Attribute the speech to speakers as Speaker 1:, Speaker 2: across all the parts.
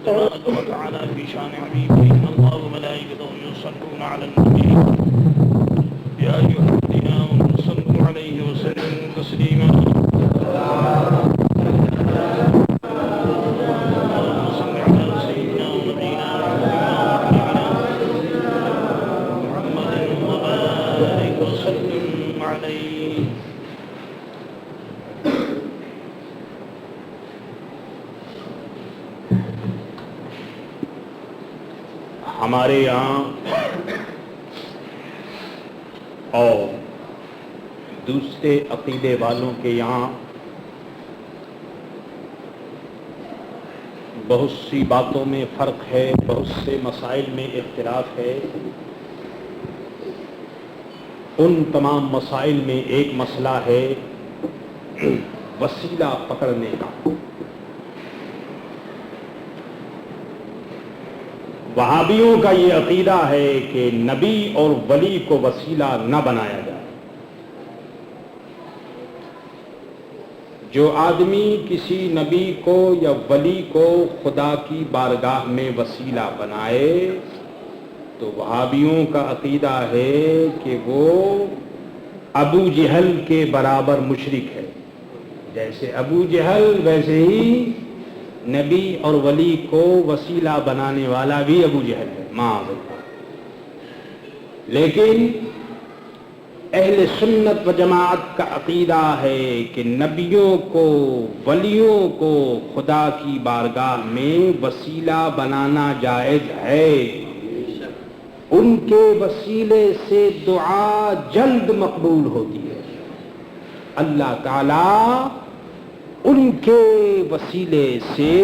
Speaker 1: تبارك وتعالى في شان حبيبه إن الله وملائكته يصلون على النبي يا أيها الذين آمنوا صلوا عليه وسلموا تسليما اللهم صل على سيدنا ونبينا محمد وبارك وسلم عليه. ہمارے یہاں اور دوسرے عقیدے والوں کے یہاں بہت سی باتوں میں فرق ہے، بہت سے مسائل میں اختلاف ہے. ان تمام مسائل میں ایک مسئلہ ہے وسیلہ پکڑنے کا. وہابیوں کا یہ عقیدہ ہے کہ نبی اور ولی کو وسیلہ نہ بنایا جائے. جو آدمی کسی نبی کو یا ولی کو خدا کی بارگاہ میں وسیلہ بنائے تو وہابیوں کا عقیدہ ہے کہ وہ ابو جہل کے برابر مشرک ہے. جیسے ابو جہل ویسے ہی نبی اور ولی کو وسیلہ بنانے والا بھی ابو جہل ہے معاذ اللہ. لیکن اہل سنت و جماعت کا عقیدہ ہے کہ نبیوں کو ولیوں کو خدا کی بارگاہ میں وسیلہ بنانا جائز ہے. ان کے وسیلے سے دعا جلد مقبول ہوتی ہے. اللہ تعالی ان کے وسیلے سے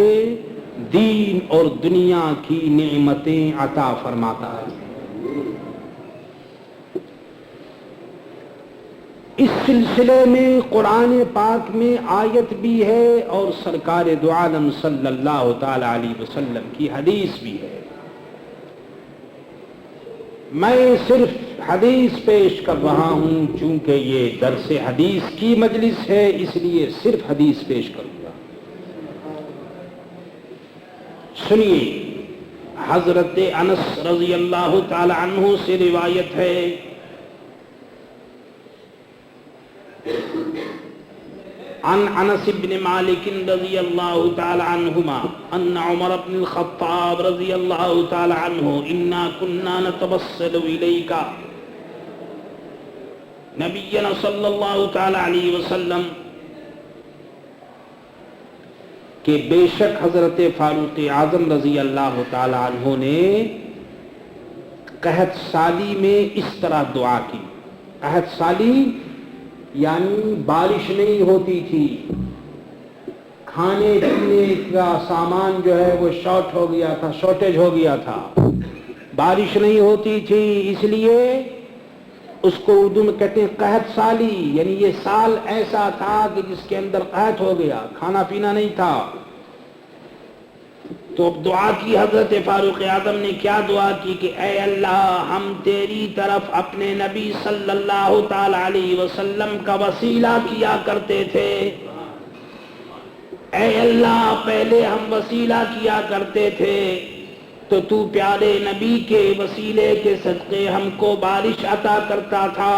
Speaker 1: دین اور دنیا کی نعمتیں عطا فرماتا ہے. اس سلسلے میں قرآن پاک میں آیت بھی ہے اور سرکار دو عالم صلی اللہ تعالی علیہ وسلم کی حدیث بھی ہے. میں صرف حدیث پیش کر رہا ہوں چونکہ یہ درس حدیث کی مجلس ہے، اس لیے صرف حدیث پیش کروں گا. سنیے، حضرت انس رضی اللہ تعالی عنہ سے روایت ہے عن انس بن مالک رضی اللہ تعالی عنہما ان عمر بن الخطاب رضی اللہ تعالی عنہ انا كنا نتوسل الیک نبینا صلی اللہ تعالی علیہ وسلم کہ بے شک حضرت فاروق اعظم رضی اللہ تعالی عنہ نے قحط سالی میں اس طرح دعا کی. قحط سالی یعنی بارش نہیں ہوتی تھی، کھانے پینے کا سامان جو ہے وہ شارٹ ہو گیا تھا، شارٹیج ہو گیا تھا، بارش نہیں ہوتی تھی، اس لیے اس کو اردو میں کہتے ہیں قحط سالی. یعنی یہ سال ایسا تھا کہ جس کے اندر قحط ہو گیا، کھانا پینا نہیں تھا. تو اب دعا کی حضرت فاروق اعظم نے کیا دعا کی کہ اے اللہ ہم تیری طرف اپنے نبی صلی اللہ تعالی علیہ وسلم کا وسیلہ کیا کرتے تھے. اے اللہ پہلے ہم وسیلہ کیا کرتے تھے تو پیارے نبی کے وسیلے کے صدقے ہم کو بارش عطا کرتا تھا،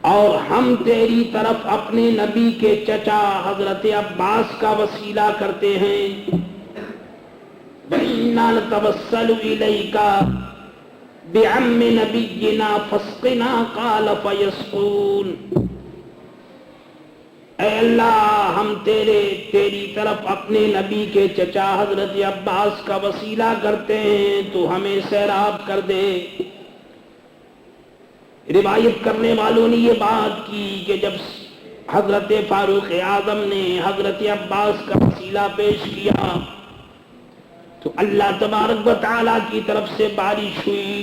Speaker 1: اور ہم تیری طرف اپنے نبی کے چچا حضرت عباس کا وسیلہ کرتے ہیں. وَإِنَّا نَتَوَسَّلُ إِلَيْكَ بِعَمِّ نَبِيِّنَا فَاسْقِنَا قَالَ فَيَسْقُونَ. اے اللہ ہم تیری طرف اپنے نبی کے چچا حضرت عباس کا وسیلہ کرتے ہیں تو ہمیں سیراب کر دے. روایت کرنے والوں نے یہ بات کی کہ جب حضرت فاروق اعظم نے حضرت عباس کا وسیلہ پیش کیا تو اللہ تبارک و تعالی کی طرف سے بارش ہوئی،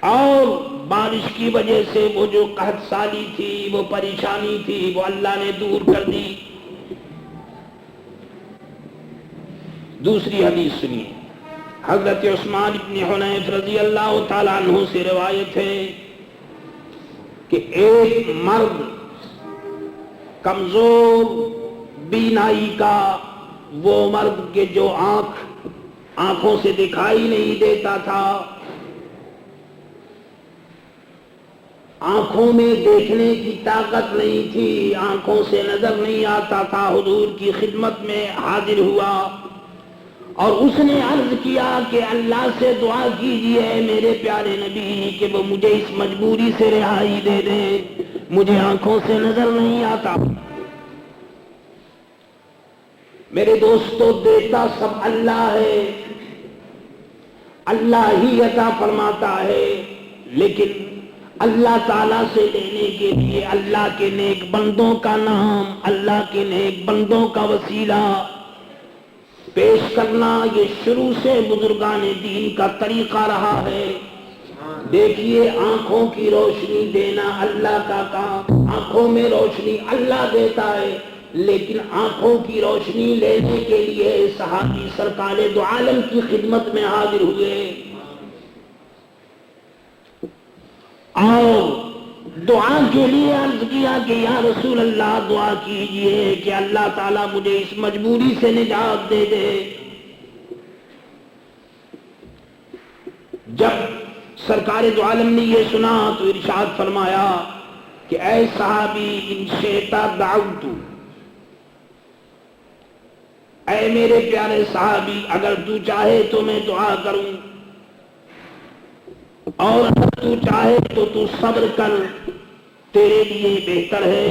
Speaker 1: اور بارش کی وجہ سے وہ جو قحط سالی تھی، وہ پریشانی تھی، وہ اللہ نے دور کر دی. دوسری حدیث سنیے، حضرت عثمان بن حنیف رضی اللہ تعالیٰ عنہ سے روایت ہے کہ ایک مرد کمزور بینائی کا وہ مرد کے جو آنکھوں سے دکھائی نہیں دیتا تھا، آنکھوں میں دیکھنے کی طاقت نہیں تھی، آنکھوں سے نظر نہیں آتا تھا، حضور کی خدمت میں حاضر ہوا اور اس نے عرض کیا کہ اللہ سے دعا کیجئے میرے پیارے نبی کہ وہ مجھے اس مجبوری سے رہائی دے دیں، مجھے آنکھوں سے نظر نہیں آتا۔ میرے دوستو، دیتا سب اللہ ہے، اللہ ہی عطا فرماتا ہے، لیکن اللہ تعالیٰ سے لینے کے لیے اللہ کے نیک بندوں کا نام، اللہ کے نیک بندوں کا وسیلہ پیش کرنا یہ شروع سے بزرگان دین کا طریقہ رہا ہے۔ دیکھیے، آنکھوں کی روشنی دینا اللہ کا کام، آنکھوں میں روشنی اللہ دیتا ہے، لیکن آنکھوں کی روشنی لینے کے لیے صحابی سرکار دو عالم کی خدمت میں حاضر ہوئے اور دعا کے لیے عرض کیا کہ یا رسول اللہ دعا کیجئے کہ اللہ تعالیٰ مجھے اس مجبوری سے نجات دے دے۔ جب سرکار دو عالم نے یہ سنا تو ارشاد فرمایا کہ اے صحابی ان شئتا دعوت، اے میرے پیارے صحابی اگر تو چاہے تو میں دعا کروں، اور اگر تو چاہے تو تو صبر کر، تیرے لیے بہتر ہے۔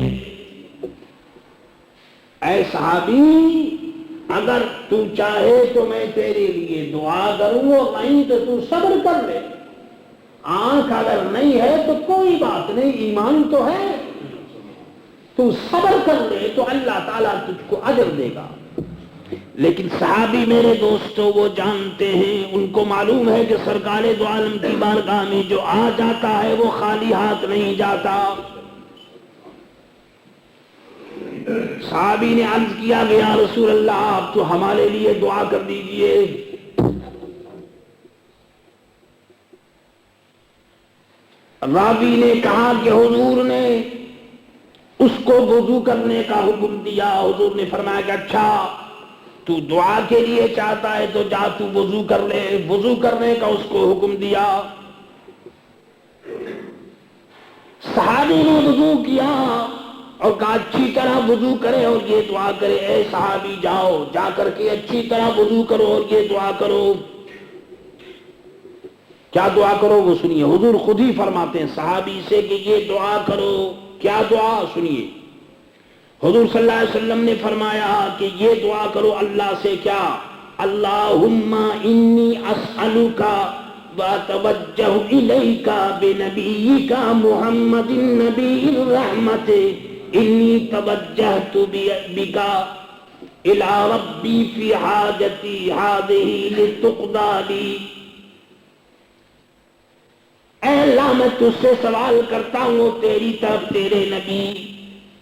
Speaker 1: اے صحابی اگر تو چاہے تو میں تیرے لیے دعا کروں، اور نہیں تو تو صبر کر لے، آنکھ اگر نہیں ہے تو کوئی بات نہیں، ایمان تو ہے، تو صبر کر لے تو اللہ تعالیٰ تجھ کو اجر دے گا۔ لیکن صحابی میرے دوستو وہ جانتے ہیں، ان کو معلوم ہے کہ سرکار دو عالم کی بارگاہ میں جو آ جاتا ہے وہ خالی ہاتھ نہیں جاتا۔ صحابی نے عرض کیا کہ یا رسول اللہ آپ تو ہمارے لیے دعا کر دیجئے۔ راوی نے کہا کہ حضور نے اس کو وضو کرنے کا حکم دیا۔ حضور نے فرمایا کہ اچھا تو دعا کے لیے چاہتا ہے تو جا تو وضو کر لے، وضو کرنے کا اس کو حکم دیا۔ صحابی نے وضو کیا اور کہا اچھی طرح وضو کرے اور یہ دعا کرے۔ اے صحابی جاؤ، جا کر کے اچھی طرح وضو کرو اور یہ دعا کرو۔ کیا دعا کرو وہ سنیے، حضور خود ہی فرماتے ہیں صحابی سے کہ یہ دعا کرو۔ کیا دعا؟ سنیے، حضور صلی اللہ علیہ وسلم نے فرمایا کہ یہ دعا کرو اللہ سے، کیا؟ اللہم انی اسألک واتوجہ الیک بنبیک محمد النبی الرحمت، انی توجہت بک الی ربی فی حاجتی ہذہ لتقضی لی۔ اے اللہ میں تجھ سے سوال کرتا ہوں تیری طرف تیرے نبی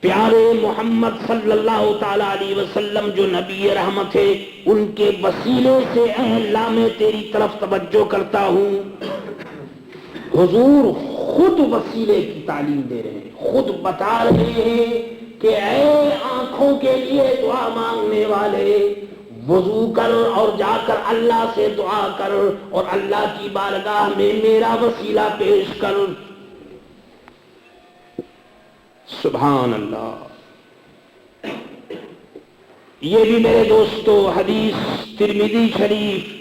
Speaker 1: پیارے محمد صلی اللہ تعالی علیہ وسلم جو نبی رحمت ہے ان کے وسیلے سے اے اللہ میں تیری طرف توجہ کرتا ہوں۔ حضور خود وسیلے کی تعلیم دے رہے ہیں، خود بتا رہے ہیں کہ اے آنکھوں کے لیے دعا مانگنے والے، وضو کر اور جا کر اللہ سے دعا کر اور اللہ کی بارگاہ میں میرا وسیلہ پیش کر۔ سبحان اللہ۔ یہ بھی میرے دوستو حدیث ترمذی شریف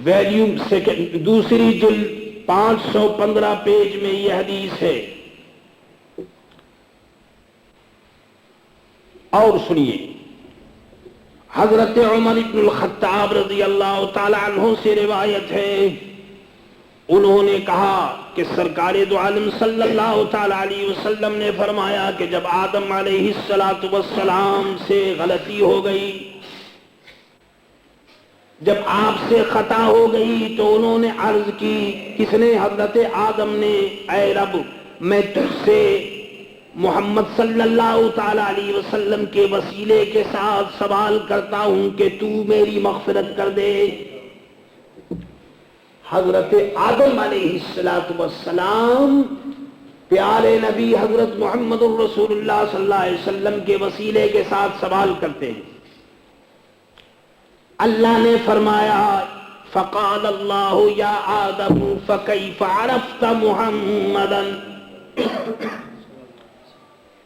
Speaker 1: ویلیوم سیکنڈ دوسری جلد 515 پیج میں یہ حدیث ہے۔ اور سنیے، حضرت عمر بن الخطاب رضی اللہ تعالی عنہ سے روایت ہے، انہوں نے کہا کہ سرکار دو عالم صلی اللہ تعالی علیہ وسلم نے فرمایا کہ جب آدم علیہ السلام سے غلطی ہو گئی، جب آپ سے خطا ہو گئی تو انہوں نے عرض کی، کس نے؟ حضرت آدم نے، اے رب میں تجھ سے محمد صلی اللہ تعالی علیہ وسلم کے وسیلے کے ساتھ سوال کرتا ہوں کہ تو میری مغفرت کر دے۔ حضرت آدم علیہ السلام پیارے نبی حضرت محمد الرسول اللہ صلی اللہ علیہ وسلم کے وسیلے کے ساتھ سوال کرتے ہیں. اللہ نے فرمایا فقال اللہ یا آدم فکیف عرفت محمدا،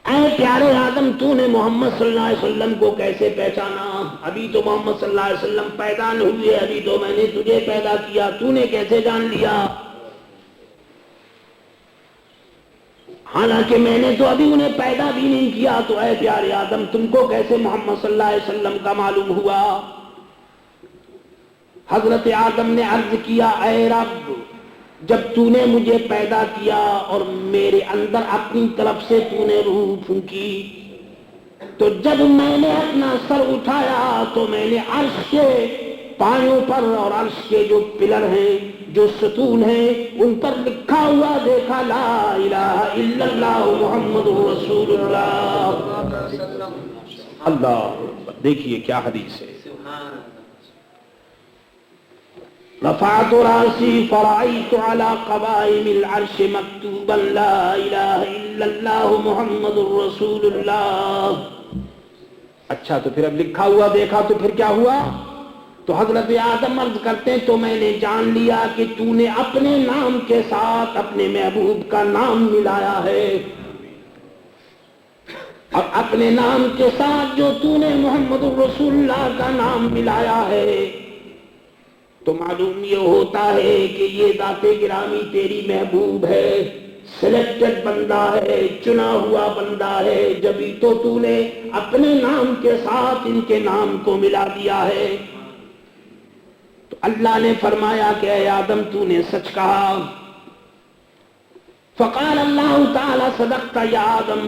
Speaker 1: اے پیارے آدم تو نے محمد صلی اللہ علیہ وسلم کو کیسے پہچانا؟ ابھی تو محمد صلی اللہ علیہ وسلم پیدا نہیں ہوئے، ابھی تو میں نے تجھے پیدا کیا، تو نے کیسے جان لیا؟ حالانکہ میں نے تو ابھی انہیں پیدا بھی نہیں کیا، تو اے پیارے آدم تم کو کیسے محمد صلی اللہ علیہ وسلم کا معلوم ہوا؟ حضرت آدم نے عرض کیا اے رب، جب تو نے مجھے پیدا کیا اور میرے اندر اپنی طرف سے تو نے روح پھونکی، تو جب میں نے اپنا سر اٹھایا تو میں نے عرش کے پایوں پر اور عرش کے جو پلر ہیں، جو ستون ہیں، ان پر لکھا ہوا دیکھا لا الہ الا اللہ محمد رسول اللہ. اللہ، دیکھیے کیا حدیث ہے. رفعت رأسی فرأيت على قوائم العرش مكتوبا لا إله إلا الله محمد رسول اللہ. اچھا تو پھر اب لکھا ہوا دیکھا تو پھر کیا ہوا؟ تو حضرت آدم عرض کرتے ہیں تو میں نے جان لیا کہ تو نے اپنے نام کے ساتھ اپنے محبوب کا نام ملایا ہے، اور اپنے نام کے ساتھ جو تو نے محمد الرسول اللہ کا نام ملایا ہے، تو معلوم یہ ہوتا ہے کہ یہ ذات گرامی تیری محبوب ہے، سلیکٹڈ بندہ ہے، چنا ہوا بندہ ہے، جبھی تو نے اپنے نام کے ساتھ ان کے نام کو ملا دیا ہے. تو اللہ نے فرمایا کہ اے آدم تو نے سچ کہا. فقال اللہ تعالی صدقت یا آدم،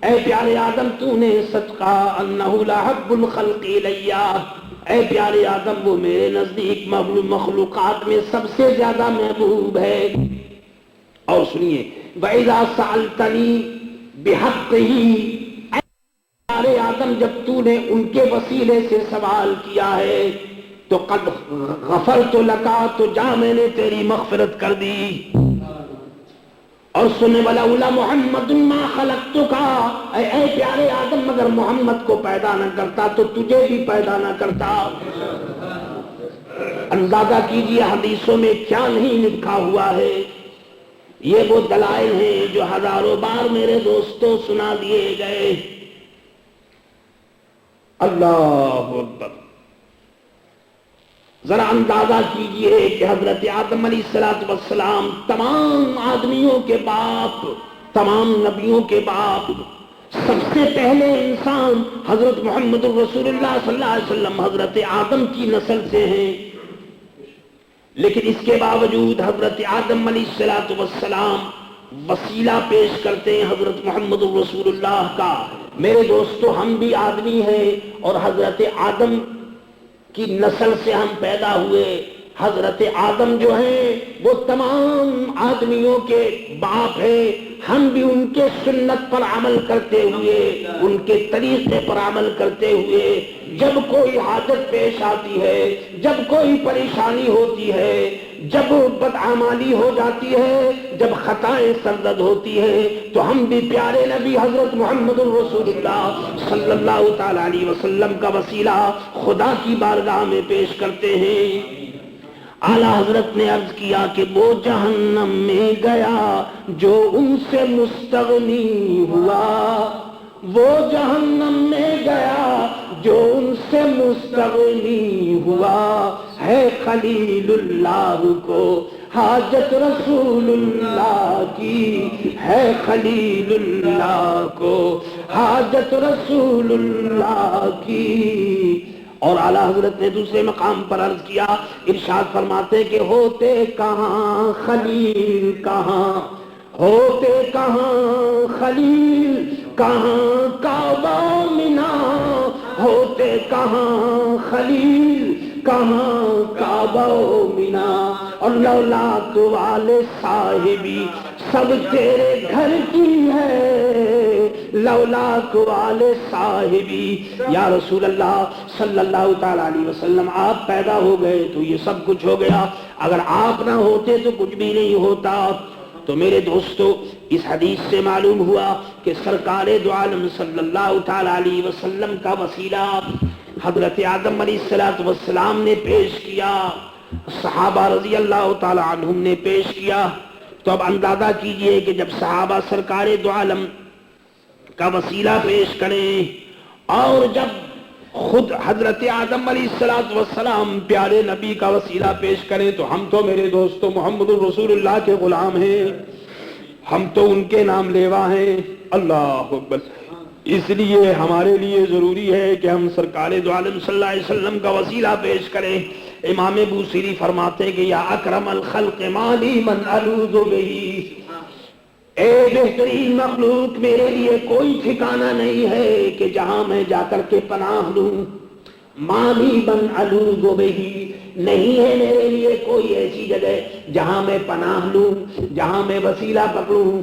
Speaker 1: اے پیارے آدم تو نے سچ کہا. انہ لحب الخلق الیہ، اے پیارے آدم وہ میرے نزدیک مخلوقات میں سب سے زیادہ محبوب ہے. اور سنیے وَإِذَا سَأَلْتَنِي بِحَقِّهِ، اے پیارے آدم جب تو نے ان کے وسیلے سے سوال کیا ہے تو قد غفرت لکا، تو جا میں نے تیری مغفرت کر دی. اور سننے وَلَوْلَا مُحَمَّدٌ مَا خَلَقْتُكَ، اے پیارے آدم مگر محمد کو پیدا نہ کرتا تو تجھے بھی پیدا نہ کرتا. اندازہ کیجئے حدیثوں میں کیا نہیں لکھا ہوا ہے. یہ وہ دلائل ہیں جو ہزاروں بار میرے دوستوں سنا دیے گئے. اللہ اکبر. ذرا اندازہ کیجئے کہ حضرت آدم علیہ السلام تمام آدمیوں کے باپ، تمام نبیوں کے باپ، سب سے پہلے انسان حضرت محمد الرسول اللہ صلی اللہ علیہ وسلم حضرت آدم کی نسل سے ہیں. لیکن اس کے باوجود حضرت آدم علیہ السلام وسیلہ پیش کرتے ہیں حضرت محمد الرسول اللہ کا. میرے دوستو ہم بھی آدمی ہیں اور حضرت آدم کی نسل سے ہم پیدا ہوئے. حضرت آدم جو ہیں وہ تمام آدمیوں کے باپ ہیں. ہم بھی ان کے سنت پر عمل کرتے ہوئے، ان کے طریقے پر عمل کرتے ہوئے جب کوئی حاجت پیش آتی ہے، جب کوئی پریشانی ہوتی ہے، جب بدعمالی ہو جاتی ہے، جب خطائیں سرزد ہوتی ہیں، تو ہم بھی پیارے نبی حضرت محمد الرسول اللہ صلی اللہ تعالی علیہ وسلم کا وسیلہ خدا کی بارگاہ میں پیش کرتے ہیں. اعلیٰ حضرت نے عرض کیا کہ وہ جہنم میں گیا جو ان سے مستغنی ہوا، وہ جہنم میں گیا جو ان سے مستغنی ہوا. ہے خلیل اللہ کو حاجت رسول اللہ کی، ہے خلیل اللہ کو حاجت رسول اللہ کی. اور اعلیٰ حضرت نے دوسرے مقام پر عرض کیا، ارشاد فرماتے کہ ہوتے کہاں خلیل کہاں، ہوتے کہاں خلیل کہاں کعبہ منا، ہوتے کہاں خلیل کہاں کعبہ منا. اور لولاک والے صاحبی سب تیرے گھر کی ہے، لولاک والے صاحبی. یا رسول اللہ صلی اللہ تعالی علیہ وسلم آپ پیدا ہو گئے تو یہ سب کچھ ہو گیا، اگر آپ نہ ہوتے تو کچھ بھی نہیں ہوتا. تو میرے دوستو اس حدیث سے معلوم ہوا کہ سرکار دو عالم صلی اللہ تعالی علیہ وسلم کا وسیلہ حضرت آدم علیہ السلام نے پیش کیا، صحابہ رضی اللہ تعالی عنہم نے پیش کیا۔ تو اب اندازہ کیجئے کہ جب صحابہ سرکار دو عالم کا وسیلہ پیش کریں اور جب خود حضرت آدم علیہ السلام پیارے نبی کا وسیلہ پیش کریں تو ہم تو میرے دوستو محمد رسول اللہ کے غلام ہیں، ہم تو ان کے نام لیوا ہیں۔ اللہ اکبر۔ اس لیے ہمارے لیے ضروری ہے کہ ہم سرکار دو عالم صلی اللہ علیہ وسلم کا وسیلہ پیش کریں۔ امام بوصیری فرماتے ہیں کہ یا اکرم الخلق مالی من الوذ بہ، اے بہترین مخلوق میرے لیے کوئی ٹھکانہ نہیں ہے کہ جہاں میں جا کر کے پناہ لوں، مالی من الوذ بہ، نہیں ہے میرے لیے کوئی ایسی جگہ جہاں میں پناہ لوں، جہاں میں وسیلہ پکڑوں۔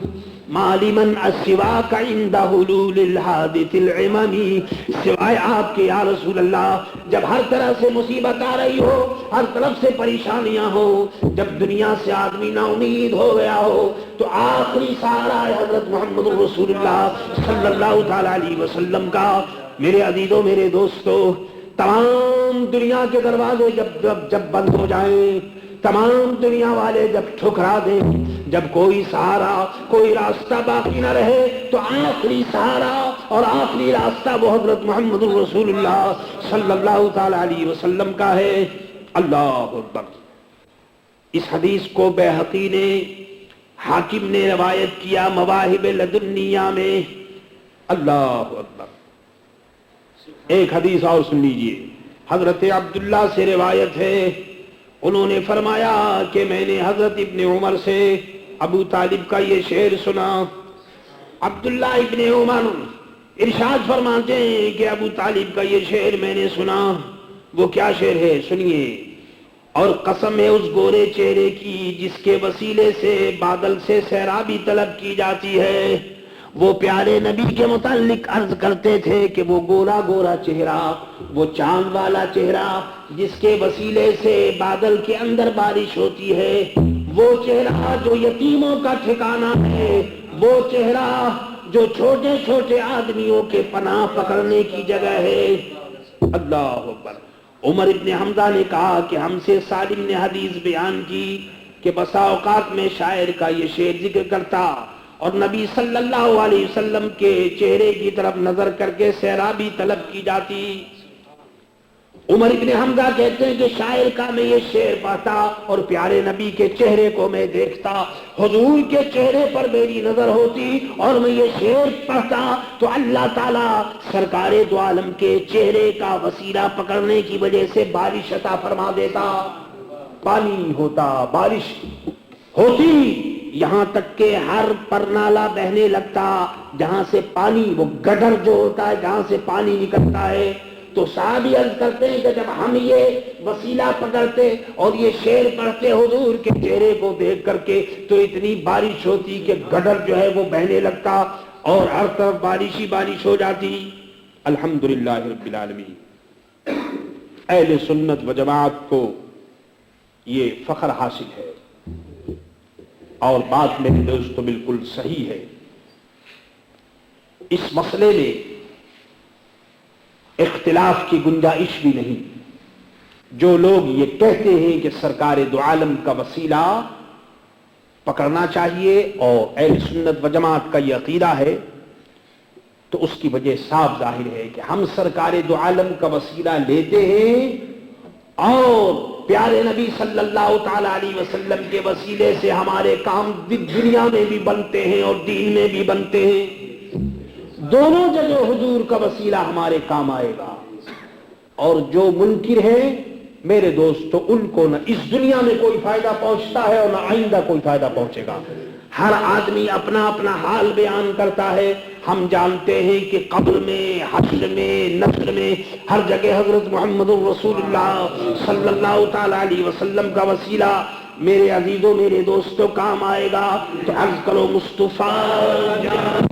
Speaker 1: مالی من السواک عند حلول الحادث العممی، سوائے آپ کے یا رسول اللہ جب ہر طرح سے مصیبت آ رہی ہو، ہر طرف سے پریشانیاں ہو، جب دنیا سے آدمی نا امید ہو گیا ہو تو آخری سہارا ہے حضرت محمد رسول اللہ صلی اللہ تعالی علیہ وسلم کا۔ میرے عزیزوں میرے دوستو، تمام دنیا کے دروازے جب بند ہو جائیں، تمام دنیا والے جب ٹھکرا دیں، جب کوئی سہارا کوئی راستہ باقی نہ رہے تو آخری سہارا اور آخری راستہ وہ حضرت محمد رسول اللہ صلی اللہ تعالی علیہ وسلم کا ہے۔ اللہ اکبر۔ اس حدیث کو بیہقی نے، حاکم نے روایت کیا مواہب لدنیہ میں۔ اللہ اکبر۔ ایک حدیث اور سن لیجئے، حضرت عبداللہ سے روایت ہے، انہوں نے فرمایا کہ میں نے حضرت ابن عمر سے ابو طالب کا یہ شعر سنا۔ عبداللہ ابن عمر ارشاد فرماتے ہیں کہ ابو طالب کا یہ شعر میں نے سنا۔ وہ کیا شعر ہے سنیے۔ اور قسم ہے اس گورے چہرے کی جس کے وسیلے سے بادل سے سیرابی طلب کی جاتی ہے، وہ پیارے نبی کے متعلق عرض کرتے تھے کہ وہ گورا گورا چہرہ، وہ چاند والا چہرہ جس کے وسیلے سے بادل کے اندر بارش ہوتی ہے، وہ چہرہ جو یتیموں کا ٹھکانہ ہے، وہ چہرہ جو چھوٹے چھوٹے آدمیوں کے پناہ پکڑنے کی جگہ ہے۔ اللہ اکبر۔ عمر ابن حمزہ نے کہا کہ ہم سے سالم نے حدیث بیان کی کہ بسا اوقات میں شاعر کا یہ شعر ذکر کرتا اور نبی صلی اللہ علیہ وسلم کے چہرے کی طرف نظر کر کے سیرابی طلب کی جاتی۔ عمر ابن حمزہ کہتے ہیں کہ شاعر کا میں یہ شعر پڑھتا اور پیارے نبی کے چہرے کو میں دیکھتا، حضور کے چہرے پر میری نظر ہوتی اور میں یہ شعر پڑھتا تو اللہ تعالیٰ سرکار دو عالم کے چہرے کا وسیلہ پکڑنے کی وجہ سے بارش عطا فرما دیتا، پانی ہوتا، بارش ہوتی، یہاں تک کہ ہر پرنالہ بہنے لگتا جہاں سے پانی، وہ گڈر جو ہوتا ہے جہاں سے پانی نکلتا ہے۔ تو صحابی عرض کرتے ہیں کہ جب ہم یہ وسیلہ پکڑتے اور یہ شعر پڑھتے حضور کے چہرے کو دیکھ کر کے تو اتنی بارش ہوتی کہ گڈر جو ہے وہ بہنے لگتا اور ہر طرف بارش ہی بارش ہو جاتی۔ الحمدللہ رب العالمین۔ اہل سنت و جماعت کو یہ فخر حاصل ہے اور بات میرے دوستو بالکل صحیح ہے۔ اس مسئلے میں اختلاف کی گنجائش بھی نہیں۔ جو لوگ یہ کہتے ہیں کہ سرکار دو عالم کا وسیلہ پکڑنا چاہیے اور اہل سنت و جماعت کا یہ عقیدہ ہے تو اس کی وجہ صاف ظاہر ہے کہ ہم سرکار دو عالم کا وسیلہ لیتے ہیں اور پیارے نبی صلی اللہ تعالی علیہ وسلم کے وسیلے سے ہمارے کام دنیا میں بھی بنتے ہیں اور دین میں بھی بنتے ہیں۔ دونوں جگہ حضور کا وسیلہ ہمارے کام آئے گا۔ اور جو منکر ہیں میرے دوستو ان کو نہ اس دنیا میں کوئی فائدہ پہنچتا ہے اور نہ آئندہ کوئی فائدہ پہنچے گا۔ ہر آدمی اپنا اپنا حال بیان کرتا ہے۔ ہم جانتے ہیں کہ قبر میں، حشر میں، نصر میں ہر جگہ حضرت محمد رسول اللہ صلی اللہ تعالی علیہ وسلم کا وسیلہ میرے عزیزوں میرے دوستوں کام آئے گا۔ تو عرض کرو مصطفیٰ جان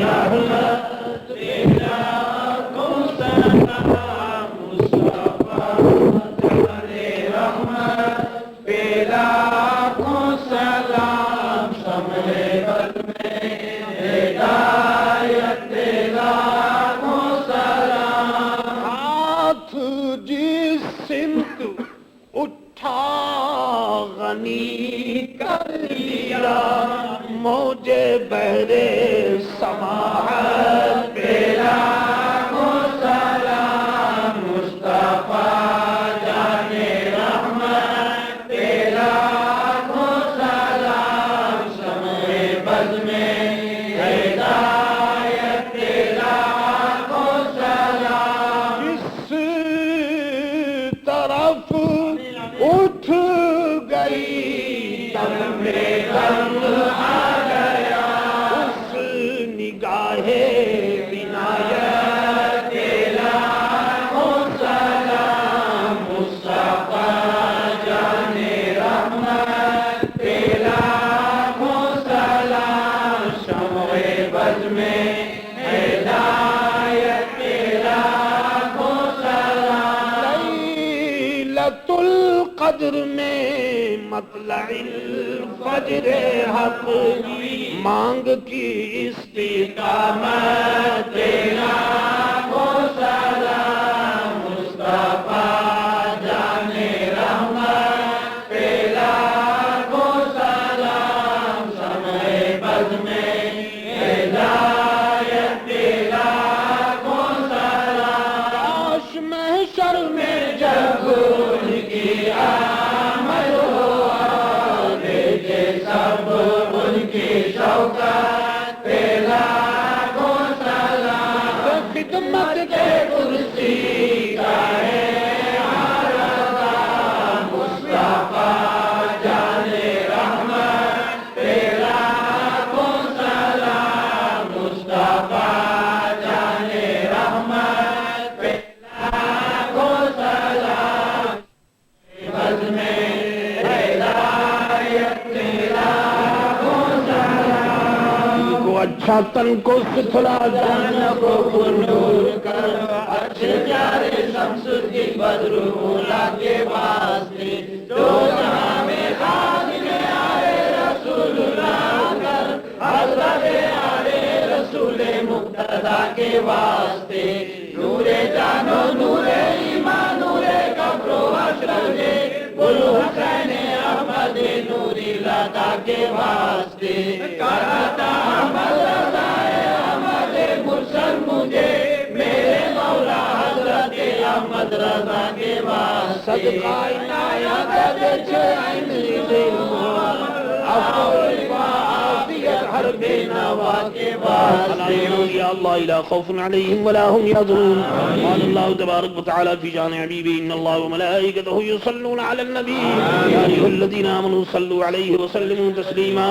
Speaker 1: رحمت پیدا کو سلام، مصطفیٰ جان رحمت پیدا کو سلام، قدر میں مطلع الفجر حق مانگ کی استقامت تیرا کو سلام مصطفیٰ جانے رحمت تیرا کو سلام سمے بز میں ہدایت تیرا کو سلام آش محشر میں جب ان کی آمد ہو بھیجے سب ان کی شوقت تیرا کو سلام خدمت کے کرسی کا ہے عرض مصطفیٰ جانے رحمت تیرا کو سلام مصطفیٰ جانے رحمت تیرا کو سلام بز میں ہدایت تیرا کو سلام کو اچھا تن کو ستھرا جان کو نور کر اچھے پیارے شمس کی بدر اولا کے واسطے جو جہاں میں خادم آئے رسول اللہ کر حضرت آئے رسول مقتدی کے واسطے نور جانو نور ایمان نور قبر و حشر گل حسین احمد نوری لتا کے واسطے کرتا احمد رضا احمد مرسل مجھے میرے مولا حضرت احمد رضا کے واسطے صدقہ عنایت عین ذل ہر بے نوا کے واسطے یا اللہ لا خوف علیہم ولا هم يحزنون قال اللہ تبارک وتعالى في شان حبیبه ان اللہ وملائکته يصلون على النبی یا ایھا الذین آمنوا صلوا علیہ وسلموا تسلیما